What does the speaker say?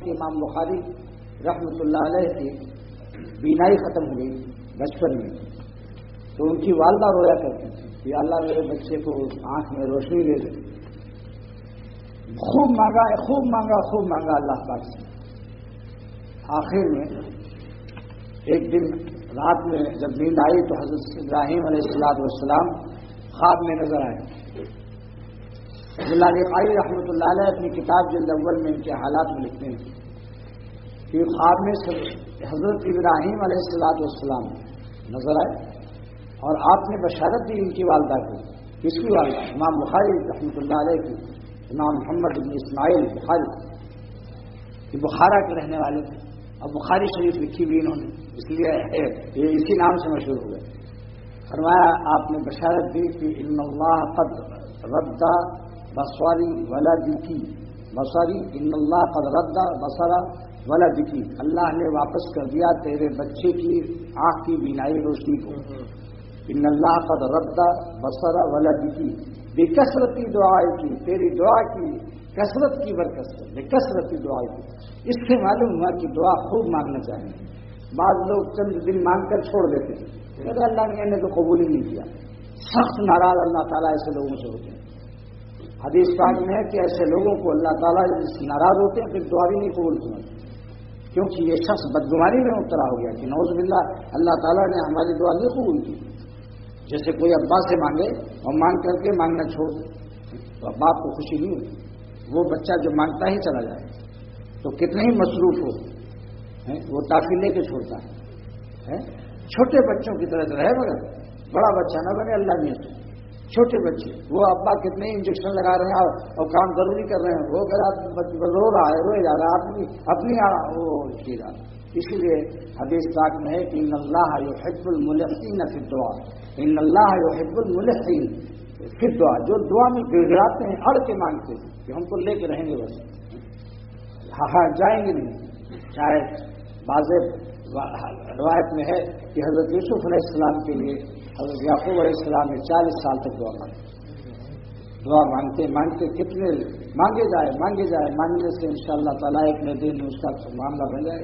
کہ امام بخاری رحمۃ اللہ علیہ کی بینائی ختم ہو گئی بچپن میں، تو ان کی والدہ رویا کرتی تھی کہ اللہ میرے بچے کو آنکھ میں روشنی دے دے. خوب مانگا اللہ پاک سے. آخر میں ایک دن رات میں جب نیند آئی تو حضرت ابراہیم علیہ السلام خواب میں نظر آئے. اللہ قاری رحمۃ اللہ علیہ اپنی کتاب جلد اول میں ان کے حالات میں لکھتے ہیں کہ خواب میں حضرت ابراہیم علیہ السلام نظر آئے اور آپ نے بشارت دی ان کی والدہ کو. کس کی والدہ؟ امام بخاری رحمۃ اللہ علیہ کی، امام محمد بن اسماعیل بخاری، یہ بخارا کے رہنے والے تھے اور بخاری شریف لکھی بھی انہوں نے، اس لیے یہ اسی نام سے مشہور ہوئے. فرمایا آپ نے بشارت دی کہ ان اللہ قد رد بصری ولدکی، بصری ان اللہ قد رد بصرا ولدکی، اللہ نے واپس کر دیا تیرے بچے کی آنکھ کی بینائی روشنی کو. ان اللہ قد رد بصرا ولدکی بکثرتی دعائے کی، تیری دعا کی کثرت کی برکت سے، بکثرتی دعائے کی. اس سے معلوم ہوا کہ دعا خوب مانگنا چاہیے. بعض لوگ چند دن مانگ کر چھوڑ دیتے ہیں، لیکن اللہ نے تو قبول ہی نہیں کیا. سخت ناراض اللہ تعالیٰ ایسے لوگوں سے ہوتے ہیں. حدیث پاک میں ہے کہ ایسے لوگوں کو اللہ تعالیٰ ناراض ہوتے ہیں پھر دعا بھی نہیں قبول کرتے، کیونکہ یہ شخص بدگمانی میں مبتلا ہو گیا کہ نعوذ باللہ اللہ تعالیٰ نے ہماری دعا نہیں قبول کی. جیسے کوئی ابا سے مانگے اور مانگ کر کے مانگنا چھوڑ دے تو باپ کو خوشی نہیں ہوتی. وہ بچہ جو مانگتا ہی چلا جائے تو کتنے ہی مصروف ہو وہ ٹافی لے کے چھوڑتا ہے. چھوٹے بچوں کی طرح رہے مگر بڑا بچہ نہ بنے اللہ نے. چھوٹے بچے وہ ابا کتنے انجیکشن لگا رہے ہیں اور کام ضروری کر رہے ہیں، وہ اگر رو رہا ہے روئے جا رہا ہے اپنی وہ کی جا رہا. اسی لیے حدیث پاک میں ہے کہ ان اللہ یحب الملحین فی الدعاء، ان اللہ یحب الملحین فی الدعاء، جو دعا میں گڑگڑاتے ہیں، اڑ کے مانگتے ہیں کہ ہم کو لے کے رہیں گے بس، ہاں جائیں گے نہیں. چاہے بعض روایت میں ہے کہ حضرت یوسف علیہ السلام کے لیے حضرت یعقوب علیہ السلام نے 40 سال تک دعا مانگتے کتنے مانگے جائے، مانگنے سے انشاءاللہ تعالیٰ ایک دن میں اس کا معاملہ بن جائے.